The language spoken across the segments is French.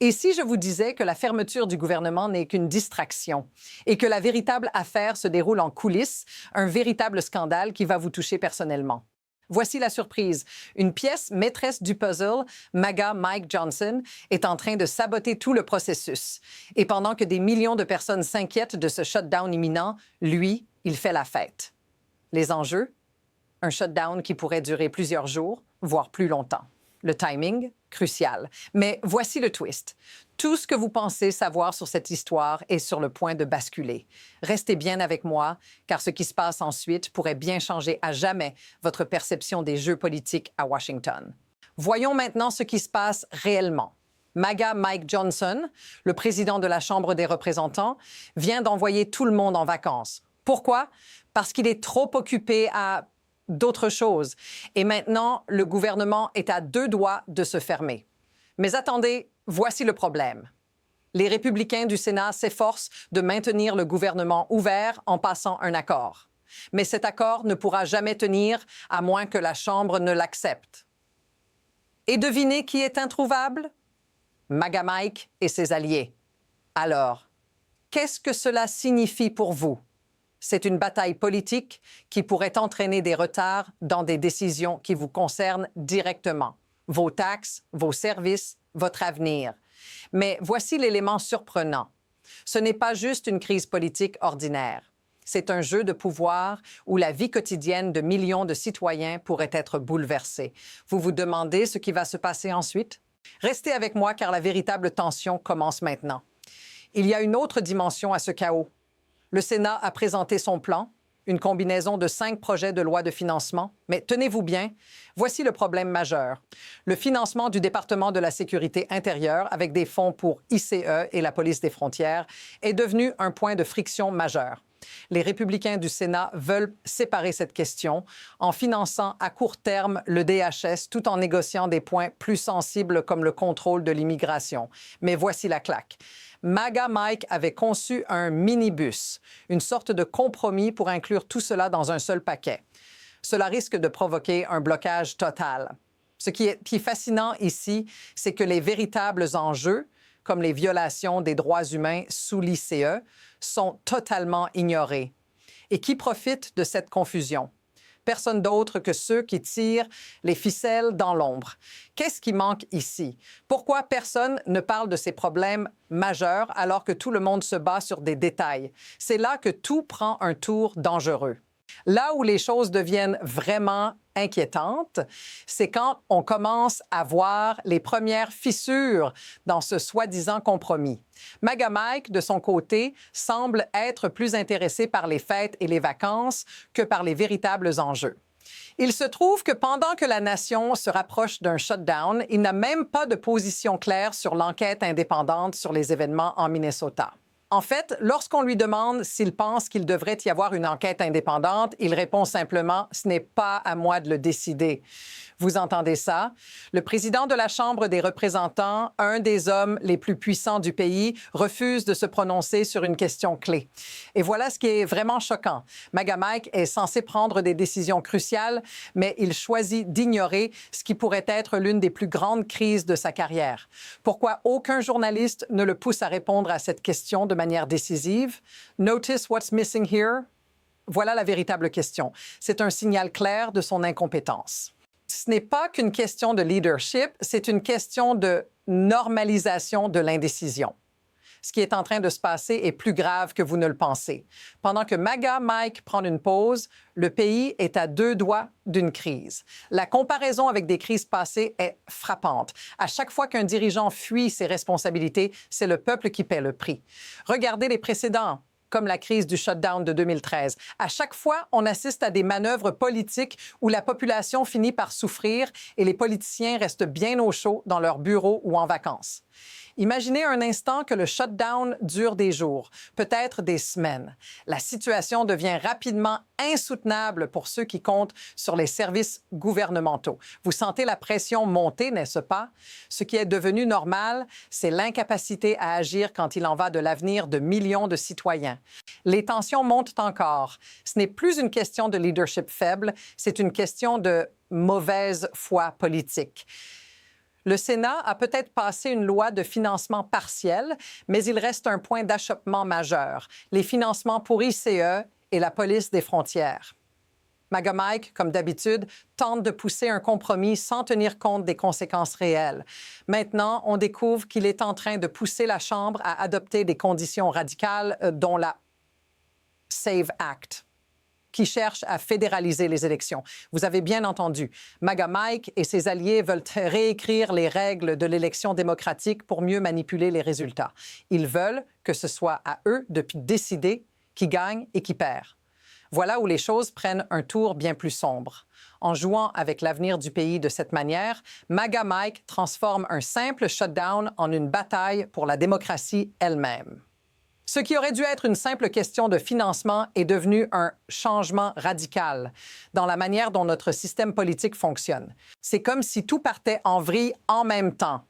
Et si je vous disais que la fermeture du gouvernement n'est qu'une distraction et que la véritable affaire se déroule en coulisses, un véritable scandale qui va vous toucher personnellement? Voici la surprise. Une pièce maîtresse du puzzle, MAGA Mike Johnson, est en train de saboter tout le processus. Et pendant que des millions de personnes s'inquiètent de ce shutdown imminent, lui, il fait la fête. Les enjeux? Un shutdown qui pourrait durer plusieurs jours, voire plus longtemps. Le timing? Crucial. Mais voici le twist. Tout ce que vous pensez savoir sur cette histoire est sur le point de basculer. Restez bien avec moi, car ce qui se passe ensuite pourrait bien changer à jamais votre perception des jeux politiques à Washington. Voyons maintenant ce qui se passe réellement. MAGA Mike Johnson, le président de la Chambre des représentants, vient d'envoyer tout le monde en vacances. Pourquoi? Parce qu'il est trop occupé à d'autres choses. Et maintenant, le gouvernement est à deux doigts de se fermer. Mais attendez, voici le problème. Les républicains du Sénat s'efforcent de maintenir le gouvernement ouvert en passant un accord. Mais cet accord ne pourra jamais tenir à moins que la Chambre ne l'accepte. Et devinez qui est introuvable? MAGA Mike et ses alliés. Alors, qu'est-ce que cela signifie pour vous? C'est une bataille politique qui pourrait entraîner des retards dans des décisions qui vous concernent directement. Vos taxes, vos services, votre avenir. Mais voici l'élément surprenant. Ce n'est pas juste une crise politique ordinaire. C'est un jeu de pouvoir où la vie quotidienne de millions de citoyens pourrait être bouleversée. Vous vous demandez ce qui va se passer ensuite? Restez avec moi car la véritable tension commence maintenant. Il y a une autre dimension à ce chaos. Le Sénat a présenté son plan, une combinaison de 5 projets de loi de financement. Mais tenez-vous bien, voici le problème majeur. Le financement du département de la Sécurité intérieure avec des fonds pour ICE et la police des frontières est devenu un point de friction majeur. Les républicains du Sénat veulent séparer cette question en finançant à court terme le DHS tout en négociant des points plus sensibles comme le contrôle de l'immigration. Mais voici la claque. MAGA Mike avait conçu un minibus, une sorte de compromis pour inclure tout cela dans un seul paquet. Cela risque de provoquer un blocage total. Ce qui est fascinant ici, c'est que les véritables enjeux, comme les violations des droits humains sous l'ICE, sont totalement ignorés. Et qui profite de cette confusion? Personne d'autre que ceux qui tirent les ficelles dans l'ombre. Qu'est-ce qui manque ici? Pourquoi personne ne parle de ces problèmes majeurs alors que tout le monde se bat sur des détails? C'est là que tout prend un tour dangereux. Là où les choses deviennent vraiment inquiétantes, c'est quand on commence à voir les premières fissures dans ce soi-disant compromis. MAGA Mike, de son côté, semble être plus intéressé par les fêtes et les vacances que par les véritables enjeux. Il se trouve que pendant que la nation se rapproche d'un shutdown, il n'a même pas de position claire sur l'enquête indépendante sur les événements en Minnesota. En fait, lorsqu'on lui demande s'il pense qu'il devrait y avoir une enquête indépendante, il répond simplement « Ce n'est pas à moi de le décider ». Vous entendez ça? Le président de la Chambre des représentants, un des hommes les plus puissants du pays, refuse de se prononcer sur une question clé. Et voilà ce qui est vraiment choquant. MAGA Mike est censé prendre des décisions cruciales, mais il choisit d'ignorer ce qui pourrait être l'une des plus grandes crises de sa carrière. Pourquoi aucun journaliste ne le pousse à répondre à cette question de manière décisive? Notice what's missing here? Voilà la véritable question. C'est un signal clair de son incompétence. Ce n'est pas qu'une question de leadership, c'est une question de normalisation de l'indécision. Ce qui est en train de se passer est plus grave que vous ne le pensez. Pendant que MAGA Mike prend une pause, le pays est à deux doigts d'une crise. La comparaison avec des crises passées est frappante. À chaque fois qu'un dirigeant fuit ses responsabilités, c'est le peuple qui paie le prix. Regardez les précédents, comme la crise du shutdown de 2013. À chaque fois, on assiste à des manœuvres politiques où la population finit par souffrir et les politiciens restent bien au chaud dans leur bureau ou en vacances. Imaginez un instant que le shutdown dure des jours, peut-être des semaines. La situation devient rapidement insoutenable pour ceux qui comptent sur les services gouvernementaux. Vous sentez la pression monter, n'est-ce pas? Ce qui est devenu normal, c'est l'incapacité à agir quand il en va de l'avenir de millions de citoyens. Les tensions montent encore. Ce n'est plus une question de leadership faible, c'est une question de mauvaise foi politique. Le Sénat a peut-être passé une loi de financement partiel, mais il reste un point d'achoppement majeur, les financements pour ICE et la police des frontières. MAGA Mike, comme d'habitude, tente de pousser un compromis sans tenir compte des conséquences réelles. Maintenant, on découvre qu'il est en train de pousser la Chambre à adopter des conditions radicales, dont la SAVE Act, qui cherche à fédéraliser les élections. Vous avez bien entendu, MAGA Mike et ses alliés veulent réécrire les règles de l'élection démocratique pour mieux manipuler les résultats. Ils veulent que ce soit à eux de décider qui gagne et qui perd. Voilà où les choses prennent un tour bien plus sombre. En jouant avec l'avenir du pays de cette manière, MAGA Mike transforme un simple shutdown en une bataille pour la démocratie elle-même. Ce qui aurait dû être une simple question de financement est devenu un changement radical dans la manière dont notre système politique fonctionne. C'est comme si tout partait en vrille en même temps.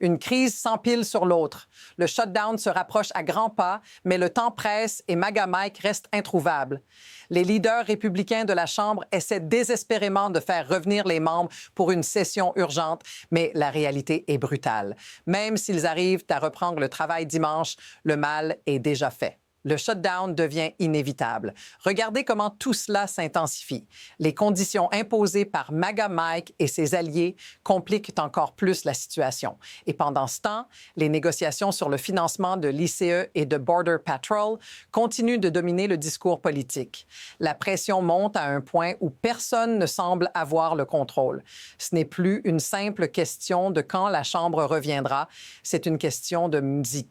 Une crise s'empile sur l'autre. Le shutdown se rapproche à grands pas, mais le temps presse et MAGA Mike reste introuvable. Les leaders républicains de la Chambre essaient désespérément de faire revenir les membres pour une session urgente, mais la réalité est brutale. Même s'ils arrivent à reprendre le travail dimanche, le mal est déjà fait. Le shutdown devient inévitable. Regardez comment tout cela s'intensifie. Les conditions imposées par MAGA Mike et ses alliés compliquent encore plus la situation. Et pendant ce temps, les négociations sur le financement de l'ICE et de Border Patrol continuent de dominer le discours politique. La pression monte à un point où personne ne semble avoir le contrôle. Ce n'est plus une simple question de quand la Chambre reviendra, c'est une question de musique.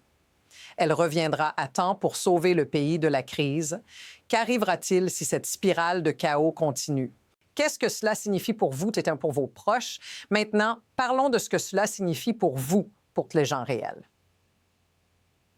Elle reviendra à temps pour sauver le pays de la crise. Qu'arrivera-t-il si cette spirale de chaos continue? Qu'est-ce que cela signifie pour vous, pour vos proches? Maintenant, parlons de ce que cela signifie pour vous, pour les gens réels.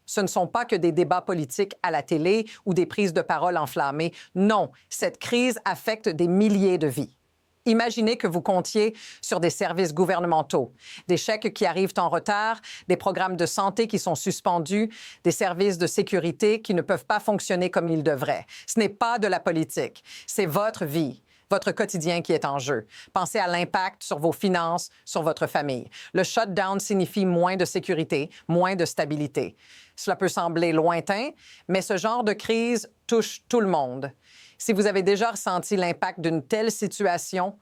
Ce ne sont pas que des débats politiques à la télé ou des prises de parole enflammées. Non, cette crise affecte des milliers de vies. Imaginez que vous comptiez sur des services gouvernementaux, des chèques qui arrivent en retard, des programmes de santé qui sont suspendus, des services de sécurité qui ne peuvent pas fonctionner comme ils devraient. Ce n'est pas de la politique, c'est votre vie, votre quotidien qui est en jeu. Pensez à l'impact sur vos finances, sur votre famille. Le shutdown signifie moins de sécurité, moins de stabilité. Cela peut sembler lointain, mais ce genre de crise touche tout le monde. Si vous avez déjà ressenti l'impact d'une telle situation,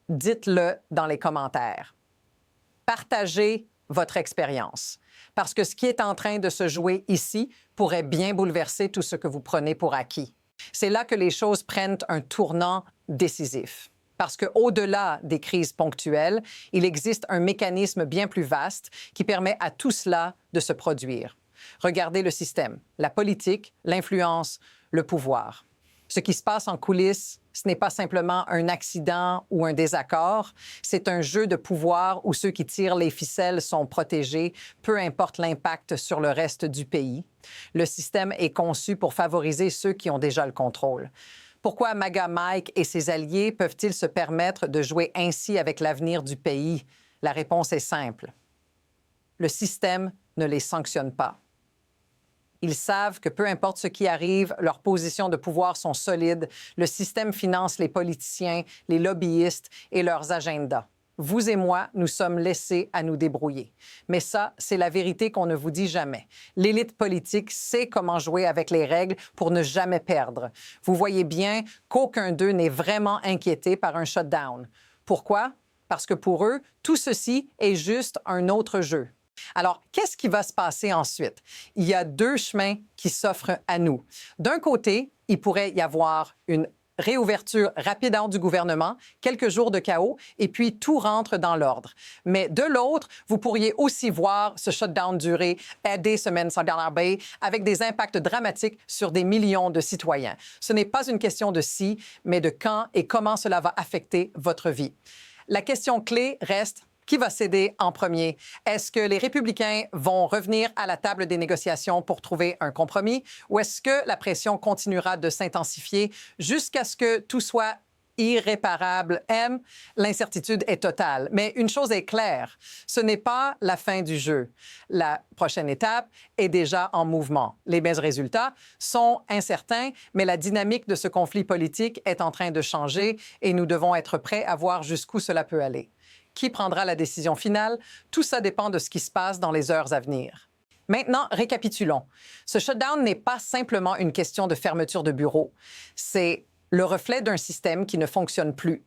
dites-le dans les commentaires. Partagez votre expérience, parce que ce qui est en train de se jouer ici pourrait bien bouleverser tout ce que vous prenez pour acquis. C'est là que les choses prennent un tournant décisif. Parce qu'au-delà des crises ponctuelles, il existe un mécanisme bien plus vaste qui permet à tout cela de se produire. Regardez le système, la politique, l'influence, le pouvoir. Ce qui se passe en coulisses, ce n'est pas simplement un accident ou un désaccord, c'est un jeu de pouvoir où ceux qui tirent les ficelles sont protégés, peu importe l'impact sur le reste du pays. Le système est conçu pour favoriser ceux qui ont déjà le contrôle. Pourquoi MAGA Mike et ses alliés peuvent-ils se permettre de jouer ainsi avec l'avenir du pays? La réponse est simple. Le système ne les sanctionne pas. Ils savent que peu importe ce qui arrive, leurs positions de pouvoir sont solides. Le système finance les politiciens, les lobbyistes et leurs agendas. Vous et moi, nous sommes laissés à nous débrouiller. Mais ça, c'est la vérité qu'on ne vous dit jamais. L'élite politique sait comment jouer avec les règles pour ne jamais perdre. Vous voyez bien qu'aucun d'eux n'est vraiment inquiété par un shutdown. Pourquoi? Parce que pour eux, tout ceci est juste un autre jeu. Alors, qu'est-ce qui va se passer ensuite? Il y a deux chemins qui s'offrent à nous. D'un côté, il pourrait y avoir une réouverture rapide du gouvernement, quelques jours de chaos, et puis tout rentre dans l'ordre. Mais de l'autre, vous pourriez aussi voir ce shutdown durer des semaines sans l'arrêt, avec des impacts dramatiques sur des millions de citoyens. Ce n'est pas une question de si, mais de quand et comment cela va affecter votre vie. La question clé reste: qui va céder en premier? Est-ce que les républicains vont revenir à la table des négociations pour trouver un compromis ou est-ce que la pression continuera de s'intensifier jusqu'à ce que tout soit irréparable? L'incertitude est totale. Mais une chose est claire, ce n'est pas la fin du jeu. La prochaine étape est déjà en mouvement. Les résultats sont incertains, mais la dynamique de ce conflit politique est en train de changer et nous devons être prêts à voir jusqu'où cela peut aller. Qui prendra la décision finale? Tout ça dépend de ce qui se passe dans les heures à venir. Maintenant, récapitulons. Ce shutdown n'est pas simplement une question de fermeture de bureaux. C'est le reflet d'un système qui ne fonctionne plus.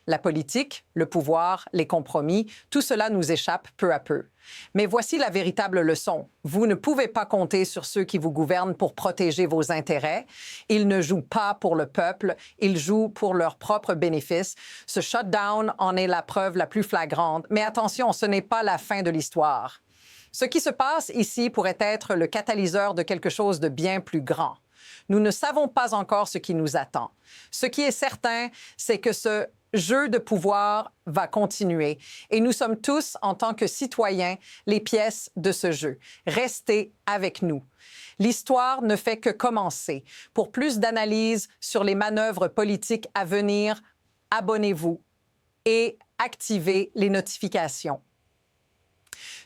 La politique, le pouvoir, les compromis, tout cela nous échappe peu à peu. Mais voici la véritable leçon. Vous ne pouvez pas compter sur ceux qui vous gouvernent pour protéger vos intérêts. Ils ne jouent pas pour le peuple, ils jouent pour leurs propres bénéfices. Ce shutdown en est la preuve la plus flagrante. Mais attention, ce n'est pas la fin de l'histoire. Ce qui se passe ici pourrait être le catalyseur de quelque chose de bien plus grand. Nous ne savons pas encore ce qui nous attend. Ce qui est certain, c'est que ce jeu de pouvoir va continuer et nous sommes tous, en tant que citoyens, les pièces de ce jeu. Restez avec nous. L'histoire ne fait que commencer. Pour plus d'analyses sur les manœuvres politiques à venir, abonnez-vous et activez les notifications.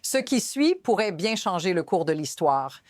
Ce qui suit pourrait bien changer le cours de l'histoire.